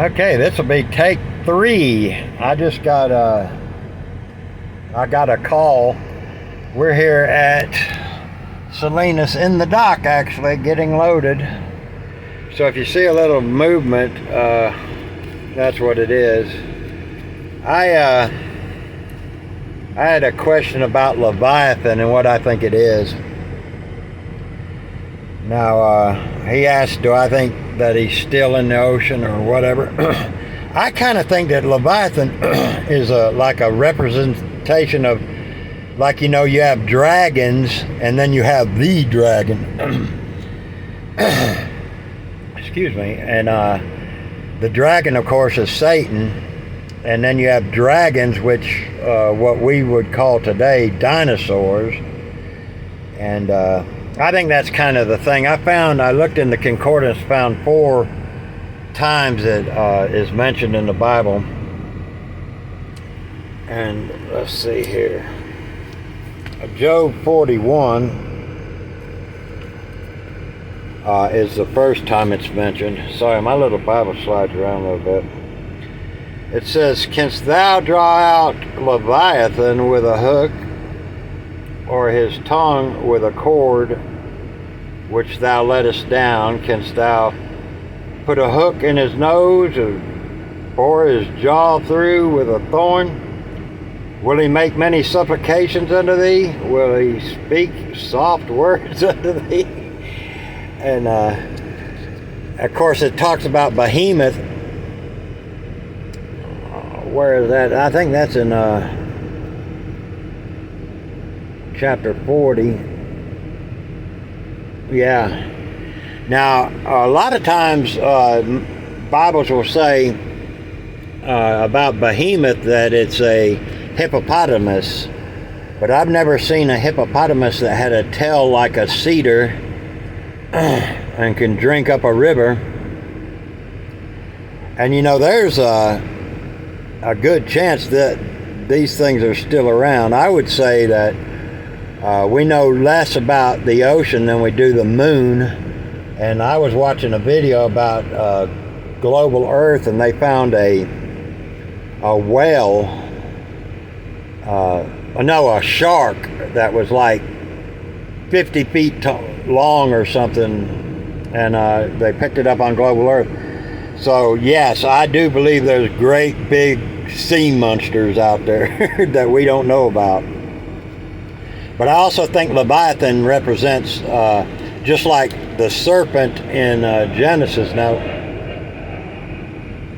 Okay, this will be take 3. I just got a call. We're here at Salinas in the dock, actually, getting loaded. So if you see a little movement, that's what it is. I had a question about Leviathan and what I think it is. Now, he asked, do I think that he's still in the ocean or whatever? I kind of think that Leviathan is like a representation of, like, you have dragons and then you have the dragon. Excuse me. And the dragon, of course, is Satan. And then you have dragons, which what we would call today dinosaurs. And I think that's kind of the thing. I looked in the concordance, found 4 times it is mentioned in the Bible. And let's see here. Job 41 is the first time it's mentioned. Sorry, my little Bible slides around a little bit. It says, canst thou draw out Leviathan with a hook, or his tongue with a cord, which thou lettest down? Canst thou put a hook in his nose, or bore his jaw through with a thorn? Will he make many supplications unto thee? Will he speak soft words unto thee? And of course it talks about Behemoth. Where is that? I think that's in chapter 40. Yeah. Now, a lot of times Bibles will say about Behemoth that it's a hippopotamus, but I've never seen a hippopotamus that had a tail like a cedar and can drink up a river. And there's a good chance that these things are still around. I would say that we know less about the ocean than we do the moon. And I was watching a video about global Earth, and they found a whale, a shark that was like 50 feet long or something, and they picked it up on global Earth. So yes, I do believe there's great big sea monsters out there that we don't know about. But I also think Leviathan represents, just like the serpent in Genesis. Now,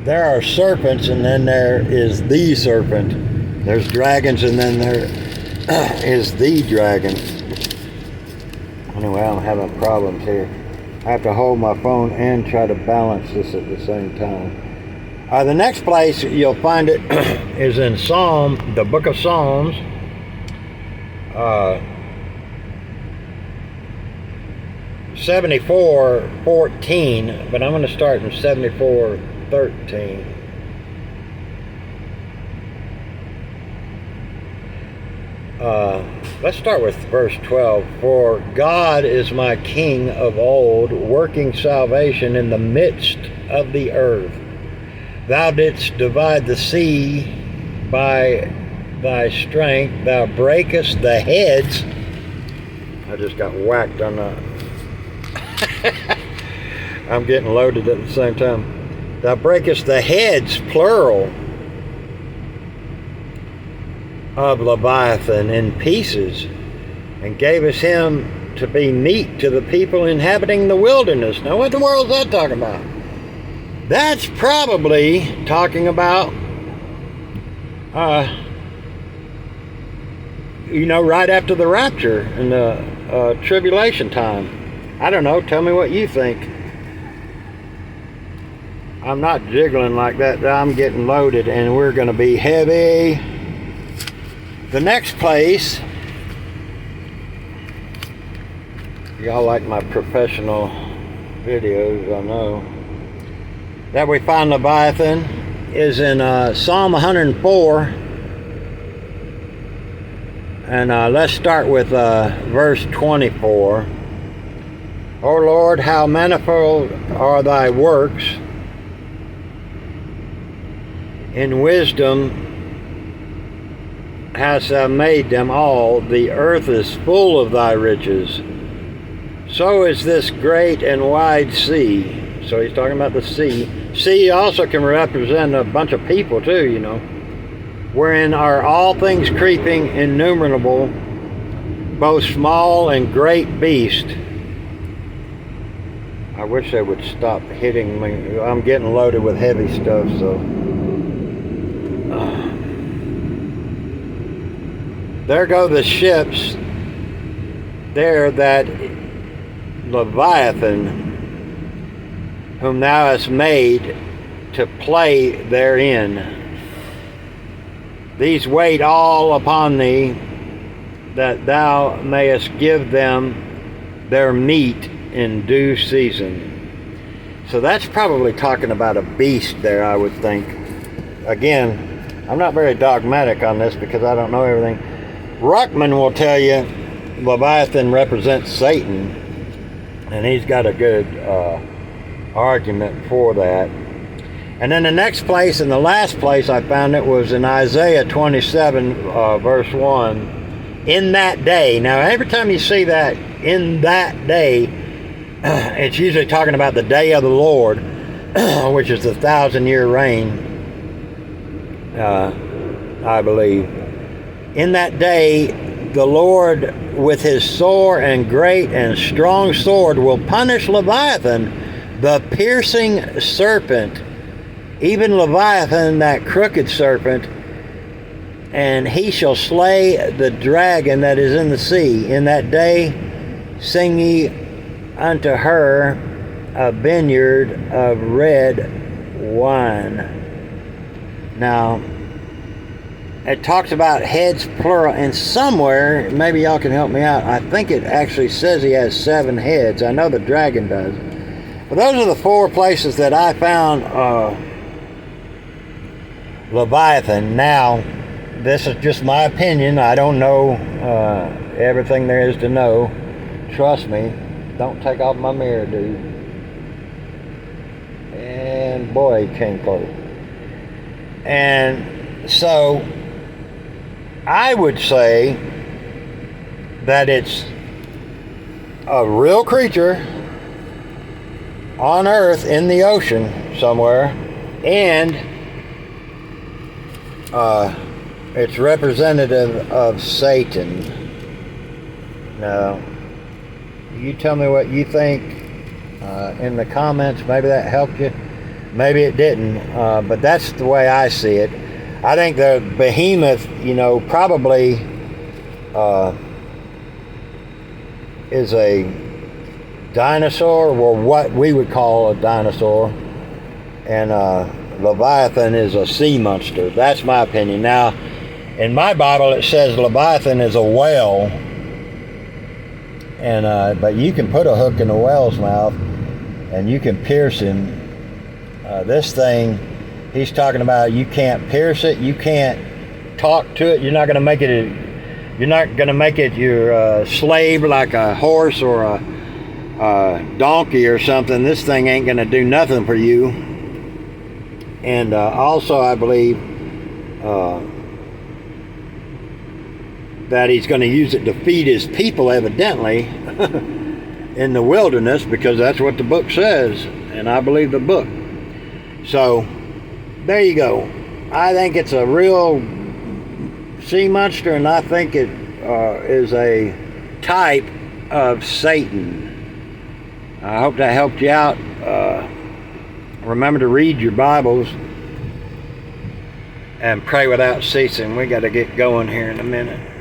there are serpents, and then there is the serpent. There's dragons, and then there is the dragon. Anyway, I'm having problems here. I have to hold my phone and try to balance this at the same time. The next place you'll find it is in the book of Psalms. 74:14, but I'm going to start in 74:13. Let's start with verse 12. For God is my King of old, working salvation in the midst of the earth. Thou didst divide the sea by thy strength. Thou breakest the heads. I just got whacked on the... I'm getting loaded at the same time. Thou breakest the heads, plural, of Leviathan in pieces, and gavest him to be meat to the people inhabiting the wilderness. Now, what in the world is that talking about? That's probably talking about, right after the rapture and the tribulation time. I don't know. Tell me what you think. I'm not jiggling like that. I'm getting loaded, and we're going to be heavy. The next place, y'all like my professional videos, I know, that we find Leviathan is in Psalm 104. And let's start with verse 24. O Lord, how manifold are thy works! In wisdom hast thou made them all. The earth is full of thy riches. So is this great and wide sea. So he's talking about the sea. Sea also can represent a bunch of people too, you know. Wherein are all things creeping, innumerable, both small and great beasts. I wish they would stop hitting me. I'm getting loaded with heavy stuff, so. There go the ships there, that Leviathan, whom thou hast made to play therein. These wait all upon thee, that thou mayest give them their meat in due season. So that's probably talking about a beast there, I would think. Again, I'm not very dogmatic on this because I don't know everything. Ruckman will tell you Leviathan represents Satan, and he's got a good argument for that. And then the next place and the last place I found it was in Isaiah 27 verse 1. In that day. Now every time you see that, in that day, it's usually talking about the day of the Lord, which is the 1,000-year reign, I believe. In that day, the Lord with his sore and great and strong sword will punish Leviathan, the piercing serpent, even Leviathan, that crooked serpent, and he shall slay the dragon that is in the sea. In that day sing ye unto her a vineyard of red wine. Now, it talks about heads plural, and somewhere, maybe y'all can help me out, I think it actually says he has 7 heads. I know the dragon does. But those are the 4 places that I found Leviathan. Now, this is just my opinion. I don't know everything there is to know. Trust me. Don't take off my mirror, dude. And boy, he came close. And so, I would say that it's a real creature on earth in the ocean somewhere, and it's representative of Satan. Now, you tell me what you think in the comments. Maybe that helped you, maybe it didn't, but that's the way I see it. I think the behemoth, you know, probably is a dinosaur, or what we would call a dinosaur, and Leviathan is a sea monster. That's my opinion. Now, in my Bible it says Leviathan is a whale, and but you can put a hook in a whale's mouth and you can pierce him. This thing he's talking about, you can't pierce it, you can't talk to it, you're not going to make it your slave like a horse or a donkey or something. This thing ain't going to do nothing for you. And also I believe that he's going to use it to feed his people, evidently, in the wilderness, because that's what the book says, and I believe the book. So there you go. I think it's a real sea monster, and I think it is a type of Satan. I hope that helped you out. Remember to read your Bibles and pray without ceasing. We got to get going here in a minute.